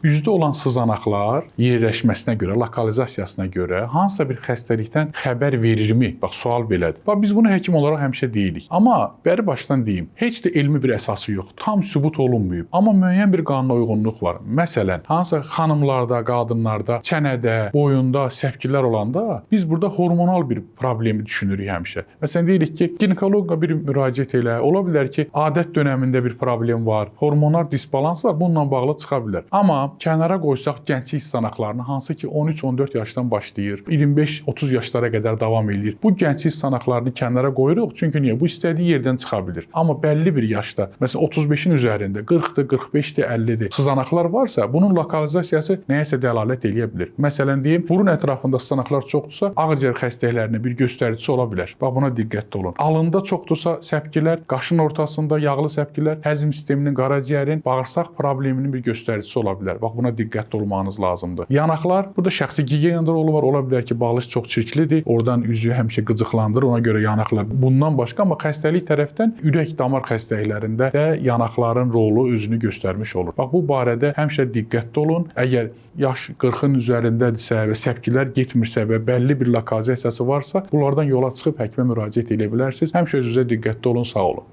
üzdə olan sızanaqlar yerləşməsinə görə, lokalizasiyasına görə hansısa bir xəstəlikdən xəbər verirmi? Bax, sual belədir. Bax, biz bunu həkim olaraq həmişə deyirik. Amma bəri başdan deyim, heç də elmi bir əsası yoxdur. Tam sübut olunmayıb. Amma müəyyən bir qanuna uyğunluq var. Məsələn, hansısa xanımlarda, qadınlarda, çənədə, boyunda səpkilər olanda biz burada hormonal bir problemi düşünürük həmişə. Məsələn, deyirik ki, ginekoloqa bir müraciət elə. Ola bilər ki, adət dönəmində bir problem var, hormonal disbalans var, bununla bağlı çıxa bilər. Amma kənara qoysaq gənclik sızanaqlarını, hansı ki 13-14 yaşdan başlayır, 25-30 yaşlara qədər davam edir. Bu gənclik sızanaqlarını kənara qoyuruq, çünki niyə? Bu istədiyi yerdən çıxa bilir. Amma bəlli bir yaşda, məsələn 35-in üzərində, 40-dır, 45-dir, 50-dir sızanaqlar varsa, bunun lokalizasiyası nəyəsə dəlalət edə bilər. Məsələn deyim, burun ətrafında sızanaqlar çoxdursa, ağciyər xəstəliklərinin bir göstəricisi ola bilər. Bax, buna diqqətli olun. Alında çoxdursa səpkilər, qaşın ortasında yağlı səpkilər, həzm sisteminin, qaraciyərin, bağırsaq probleminin bir göstəricisi ola bilər. Bax, buna diqqətli olmanız lazımdır. Yanaqlar, burada şəxsi gigiyena rolu var. Ola bilər ki, balış çox çirklidir. Oradan üzü həmişə qıcıqlandırır. Ona görə yanaqlar bundan başqa, amma xəstəlik tərəfdən ürək-damar xəstəliklərində də yanaqların rolu özünü göstərmiş olur. Bax, bu barədə həmişə diqqətli olun. Əgər yaş 40-ın üzərindədirsə və səpkilər getmirsə və bəlli bir lokalizasiyası varsa, bunlardan yola çıxıb həkimə müraciət edə bilərsiniz. Həmişə özünüzə diqqətli olun, sağ olun.